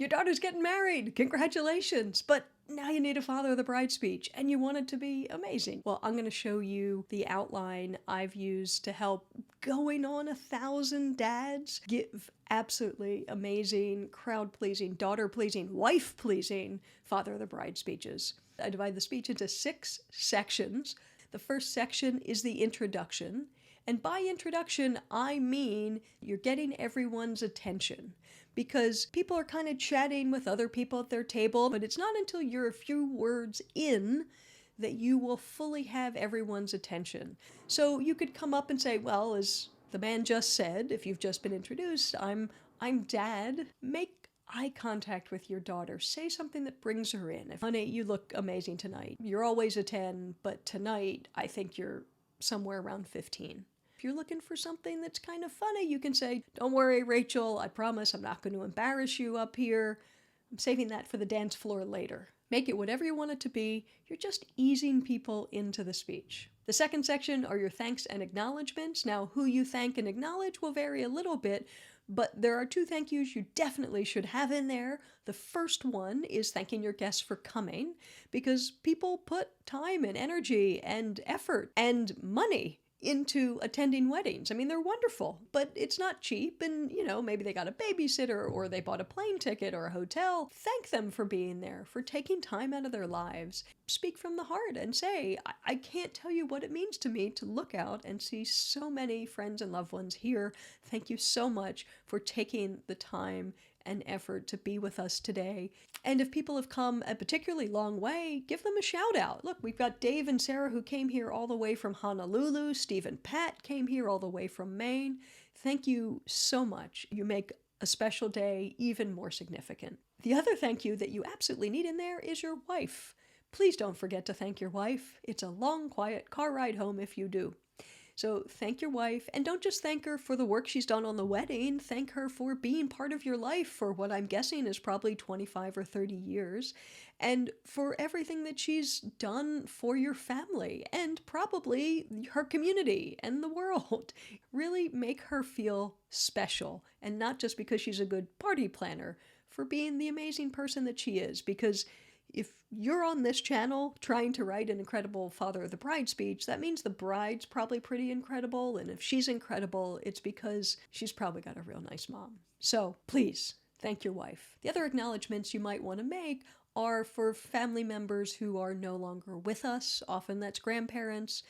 Your daughter's getting married. Congratulations. But now you need a father of the bride speech and you want it to be amazing. Well, I'm going to show you the outline I've used to help going on 1,000 dads give absolutely amazing, crowd-pleasing, daughter-pleasing, wife-pleasing father of the bride speeches. I divide the speech into 6 sections. The first section is the introduction. And by introduction, I mean you're getting everyone's attention, because people are kind of chatting with other people at their table, but it's not until you're a few words in that you will fully have everyone's attention. So you could come up and say, well, as the man just said, if you've just been introduced, I'm Dad. Make eye contact with your daughter. Say something that brings her in. Honey, you look amazing tonight. You're always a 10, but tonight I think you're somewhere around 15. If you're looking for something that's kind of funny, you can say, don't worry, Rachel, I promise I'm not going to embarrass you up here. I'm saving that for the dance floor later. Make it whatever you want it to be. You're just easing people into the speech. The second section are your thanks and acknowledgments. Now, who you thank and acknowledge will vary a little bit, but there are 2 thank yous you definitely should have in there. The first one is thanking your guests for coming, because people put time and energy and effort and money into attending weddings. I mean, they're wonderful, but it's not cheap. And, maybe they got a babysitter or they bought a plane ticket or a hotel. Thank them for being there, for taking time out of their lives. Speak from the heart and say, I can't tell you what it means to me to look out and see so many friends and loved ones here. Thank you so much for taking the time and effort to be with us today. And if people have come a particularly long way, give them a shout out. Look, we've got Dave and Sarah who came here all the way from Honolulu. Steve and Pat came here all the way from Maine. Thank you so much. You make a special day even more significant. The other thank you that you absolutely need in there is your wife. Please don't forget to thank your wife. It's a long, quiet car ride home if you do. So thank your wife, and don't just thank her for the work she's done on the wedding. Thank her for being part of your life for what I'm guessing is probably 25 or 30 years, and for everything that she's done for your family and probably her community and the world. Really make her feel special, and not just because she's a good party planner, for being the amazing person that she is, because if you're on this channel trying to write an incredible father of the bride speech, that means the bride's probably pretty incredible. And if she's incredible, it's because she's probably got a real nice mom. So please thank your wife. The other acknowledgments you might want to make are for family members who are no longer with us. Often that's grandparents.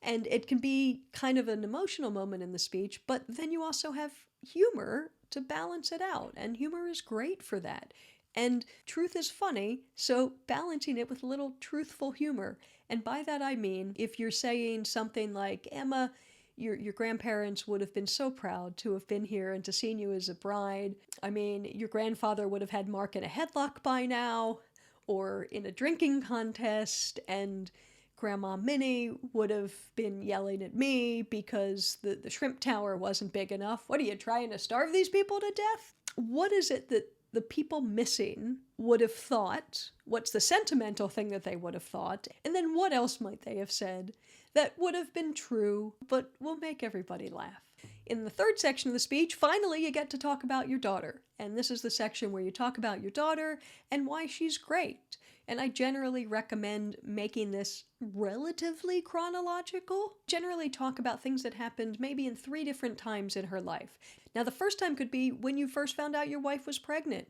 And it can be kind of an emotional moment in the speech, but then you also have humor to balance it out. And humor is great for that. And truth is funny, so balancing it with a little truthful humor. And by that I mean, if you're saying something like, Emma, your grandparents would have been so proud to have been here and to seen you as a bride. I mean, your grandfather would have had Mark in a headlock by now, or in a drinking contest, and Grandma Minnie would have been yelling at me because the shrimp tower wasn't big enough. What are you trying to starve these people to death? What is it that the people missing would have thought? What's the sentimental thing that they would have thought? And then what else might they have said that would have been true, but will make everybody laugh? In the third section of the speech, finally, you get to talk about your daughter. And this is the section where you talk about your daughter and why she's great. And I generally recommend making this relatively chronological. Generally talk about things that happened maybe in 3 different times in her life. Now, the first time could be when you first found out your wife was pregnant.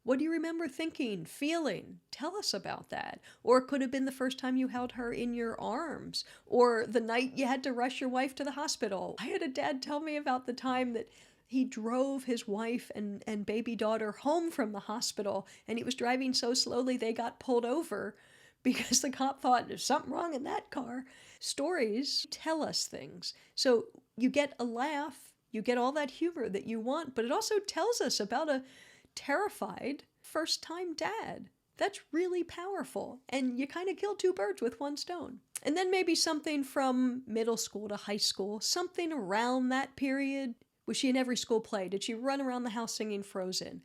What do you remember thinking, feeling? Tell us about that. Or it could have been the first time you held her in your arms, or the night you had to rush your wife to the hospital. I had a dad tell me about the time that he drove his wife and baby daughter home from the hospital, and he was driving so slowly they got pulled over because the cop thought there's something wrong in that car. Stories tell us things. So you get a laugh, you get all that humor that you want, but it also tells us about a terrified first-time dad. That's really powerful, and you kind of kill 2 birds with 1 stone. And then maybe something from middle school to high school, something around that period. Was she in every school play? Did she run around the house singing Frozen?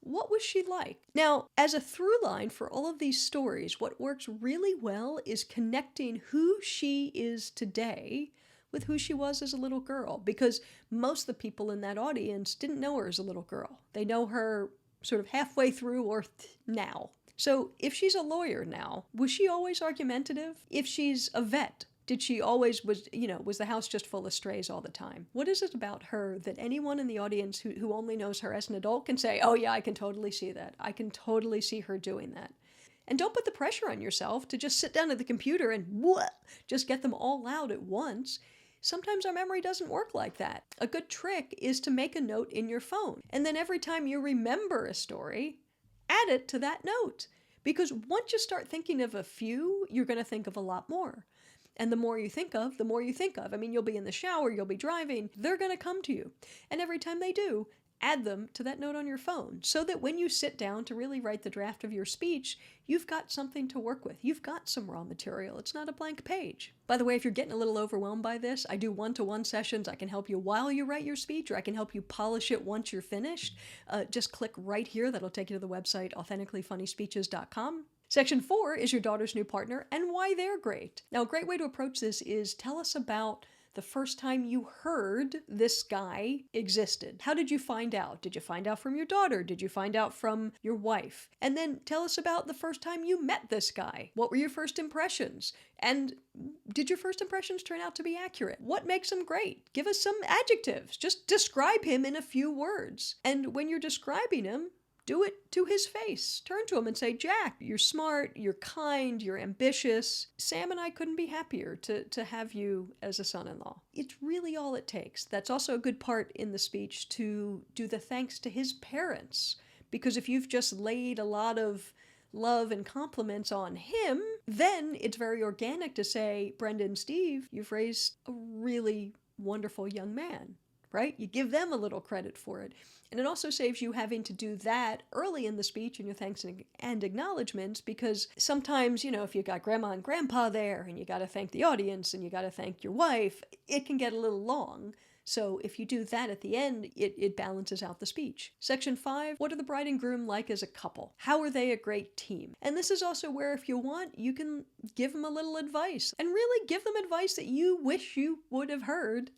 What was she like? Now, as a through line for all of these stories, what works really well is connecting who she is today with who she was as a little girl, because most of the people in that audience didn't know her as a little girl. They know her sort of halfway through or now. So if she's a lawyer now, was she always argumentative? If she's a vet, did she always, was the house just full of strays all the time? What is it about her that anyone in the audience who only knows her as an adult can say, oh yeah, I can totally see that. I can totally see her doing that. And don't put the pressure on yourself to just sit down at the computer and just get them all out at once. Sometimes our memory doesn't work like that. A good trick is to make a note in your phone. And then every time you remember a story, add it to that note. Because once you start thinking of a few, you're going to think of a lot more. And the more you think of, the more you think of. I mean, you'll be in the shower, you'll be driving, they're going to come to you. And every time they do, add them to that note on your phone so that when you sit down to really write the draft of your speech, you've got something to work with. You've got some raw material. It's not a blank page. By the way, if you're getting a little overwhelmed by this, I do one-to-one sessions. I can help you while you write your speech, or I can help you polish it once you're finished. Just click right here. That'll take you to the website, authenticallyfunnyspeeches.com. Section 4 is your daughter's new partner and why they're great. Now, a great way to approach this is tell us about the first time you heard this guy existed. How did you find out? Did you find out from your daughter? Did you find out from your wife? And then tell us about the first time you met this guy. What were your first impressions? And did your first impressions turn out to be accurate? What makes him great? Give us some adjectives. Just describe him in a few words. And when you're describing him, do it to his face. Turn to him and say, Jack, you're smart, you're kind, you're ambitious. Sam and I couldn't be happier to have you as a son-in-law. It's really all it takes. That's also a good part in the speech to do the thanks to his parents. Because if you've just laid a lot of love and compliments on him, then it's very organic to say, Brenda and Steve, you've raised a really wonderful young man. Right? You give them a little credit for it. And it also saves you having to do that early in the speech in your thanks and acknowledgments, because sometimes, if you got grandma and grandpa there and you got to thank the audience and you got to thank your wife, it can get a little long. So if you do that at the end, it balances out the speech. Section 5, what are the bride and groom like as a couple? How are they a great team? And this is also where, if you want, you can give them a little advice and really give them advice that you wish you would have heard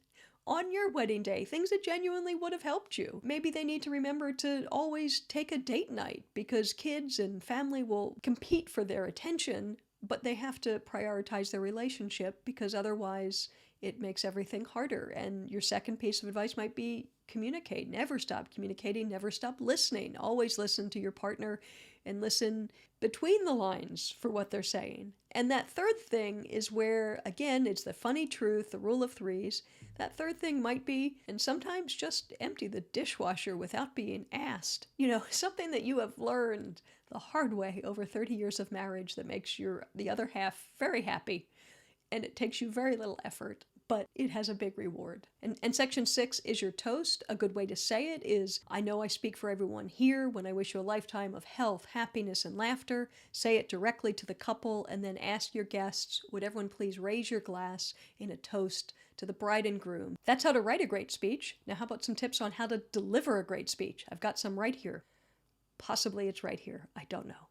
on your wedding day, things that genuinely would have helped you. Maybe they need to remember to always take a date night, because kids and family will compete for their attention, but they have to prioritize their relationship, because otherwise it makes everything harder. And your second piece of advice might be communicate. Never stop communicating, never stop listening. Always listen to your partner and listen between the lines for what they're saying. And that third thing is where, again, it's the funny truth, the rule of threes. That third thing might be, and sometimes just empty the dishwasher without being asked. Something that you have learned the hard way over 30 years of marriage that makes the other half very happy. And it takes you very little effort, but it has a big reward. And section 6 is your toast. A good way to say it is, I know I speak for everyone here when I wish you a lifetime of health, happiness, and laughter. Say it directly to the couple, and then ask your guests, would everyone please raise your glass in a toast to the bride and groom. That's how to write a great speech. Now how about some tips on how to deliver a great speech? I've got some right here. Possibly it's right here. I don't know.